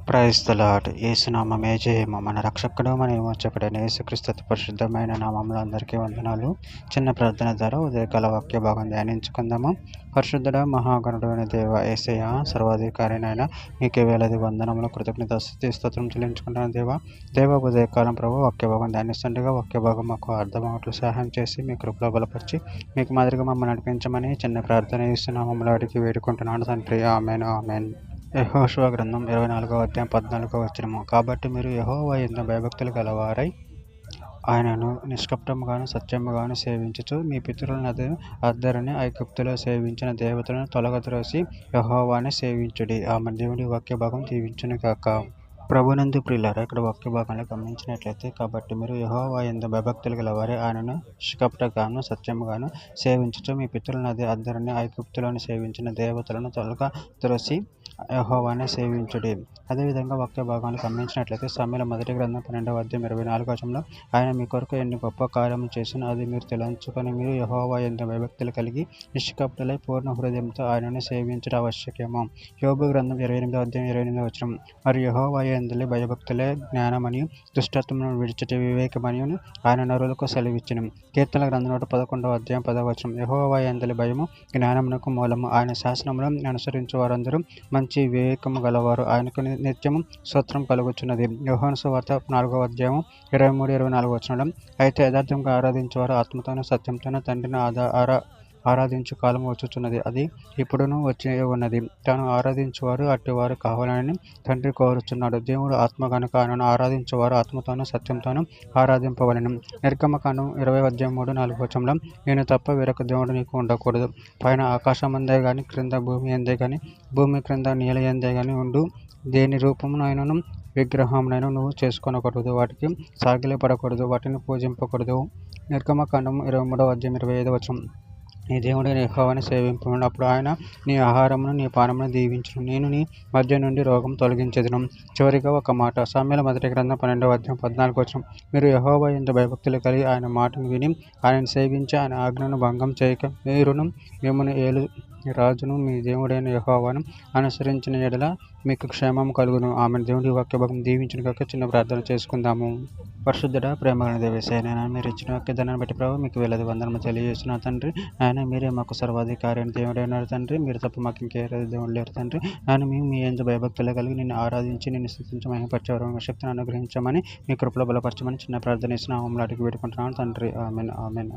Praise the lord. యేసునామమే జయము. మన రక్షకుడు మన విమోచకుడైన యేసుక్రీస్తు అతి పరిశుద్ధమైన నామములో అందరికీ వందనాలు. చిన్న ప్రార్థన ద్వారా ఉదయకాల వాక్య భాగం ధ్యానించుకుందాము. పరిశుద్ధుడ మహాగణుడు అయిన దేవ యేసయ్య, సర్వాధికారినైన మీకే వేలాది వందనములు, కృతజ్ఞత స్తోత్రం చెల్లించుకుంటున్న దేవ ఉదయకాలం ప్రభు వాక్య భాగం ధ్యానిస్తుండగా వాక్య భాగం మాకు అర్థమవుట్లు సహాయం చేసి మీ కృపలో బలపరిచి మీకు మాదిరిగా మమ్మల్ని నడిపించమని చిన్న ప్రార్థన యేసునామములో అడిగి వేడుకుంటున్నాను తండ్రి. ఆమేన్ ఆమేన్. యెహోషువ గ్రంథం 24వ అధ్యాయం 14వ వచనము. కాబట్టి మీరు యెహోవా యందు భయభక్తులు గలవారై ఆయనను నిష్కపటముగాను సత్యముగాను సేవించుచు మీ పితరులను అద్దరిని ఐగుప్తులో సేవించిన దేవతలను తొలగద్రోసి యెహోవాని సేవించుడి. ఆమె దేవుడి వాక్య భాగం దీవించును గాక. ప్రభునందు ప్రియులారా, ఇక్కడ వాక్య భాగంలో గమనించినట్లయితే, కాబట్టి మీరు యెహోవా యందు భయభక్తులు గలవారై ఆయనను నిష్కపటముగాను సత్యముగాను సేవించుచు మీ పితరులను అద్దరిని ఐగుప్తులోని సేవించిన దేవతలను తొలగద్రోసి యెహోవానే సేవించుడి. అదేవిధంగా వాక్య భాగాన్ని గమనించినట్లయితే సమూయేలు మొదటి గ్రంథం 12వ అధ్యాయం 24వ వచనంలో ఆయన మీ కొరకు ఎన్ని గొప్ప కార్యములు చేసినా అది మీరు తలంచుకొని మీరు యెహోవా యందు భయభక్తులు కలిగి నిష్కపటులై పూర్ణ హృదయంతో ఆయనను సేవించడం ఆవశ్యకము. యోబు గ్రంథం 28వ అధ్యాయం 28వ వచనం. మరి యెహోవా యందు భయభక్తులే జ్ఞానమనియు దుష్టత్వమును విడిచిట వివేకమనియు ఆయన నరులకు సెలవిచ్చెను. కీర్తనల గ్రంథం 111వ అధ్యాయం 10వ వచనం. యెహోవా యందు భయము జ్ఞానమునకు మూలము. ఆయన శాసనములను అనుసరించు వారందరూ మంచి వివేకము గలవారు. ఆయనకు నిత్యము స్తోత్రం కలుగుచున్నది. యోహాను సువార్త 4వ అధ్యాయం 23-24 వచనం. అయితే యథార్థంగా ఆరాధించేవారు ఆత్మతోనూ సత్యంతోనూ తండ్రిని ఆరాధించు కాలం వచ్చుచున్నది, అది ఇప్పుడును వచ్చి ఉన్నది. తాను ఆరాధించువారు అట్టివారు కావాలని తండ్రి కోరుచున్నాడు. దేవుడు ఆత్మ కనుక ఆయనను ఆరాధించువారు ఆత్మతోనూ సత్యంతోనూ ఆరాధింపవలెను. నిర్గమకాండం 20వ అధ్యాయం 3-4 వచనంలో నేను తప్ప వేరొక దేవుడు నీకు ఉండకూడదు. పైన ఆకాశమందే గాని క్రింద భూమి ఎందే గాని భూమి క్రింద నీళ్ళ ఎందే గాని ఉండు దేని రూపమునైనను విగ్రహమునైనా నువ్వు చేసుకొనకూడదు. వాటికి సాగిలపడకూడదు, వాటిని పూజింపకూడదు. నిర్గమకాండం 23వ అధ్యాయం 25వ వచనం. నీ దేవుడైన యెహోవాను సేవింపుము, అప్పుడు ఆయన నీ ఆహారమును నీ పానమును దీవించును. నేను నీ మధ్య నుండి రోగం తొలగించెదను. చివరిగా ఒక మాట. సమూయేలు మొదటి గ్రంథం 12వ అధ్యాయం 14వ వచనం. మీరు యెహోవా యందు భయభక్తులు కలిగి ఆయన మాటను విని ఆయనను సేవించి ఆయన ఆజ్ఞను భంగం చేయక మీరును మిమ్మును ఏలు రాజును మీ దేవుడైన యెహోవాను అనుసరించిన యెడల మీకు క్షేమం కలుగును. ఆమె దేవుడి వాక్య భాగం దీవించును గాక. చిన్న ప్రార్థన చేసుకుందాము. పరిశుద్ధుడా, ప్రేమగల దేవసేన, మీరు ఇచ్చిన వాక్య ధనాన్ని బట్టి ప్రభు మీకు వేలాది వందనములు తెలియజేస్తున్నా తండ్రి. ఆయన మీరే మాకు సర్వాధికారి అయిన దేవుడైనారు తండ్రి. మీరు తప్ప మాకు ఇంకేది దేవుడు లేరు తండ్రి. ఆయన మేము మీ యందు భయభక్తులు కలిగి నిన్ను ఆరాధించి నిన్ను స్తుతించి మహిమపరచే శక్తిని అనుగ్రహించమని మీ కృపలో బలపరచమని చిన్న ప్రార్థన నామములో అడిగి పెట్టుకుంటున్నాను తండ్రి. ఆమేన్ ఆమేన్.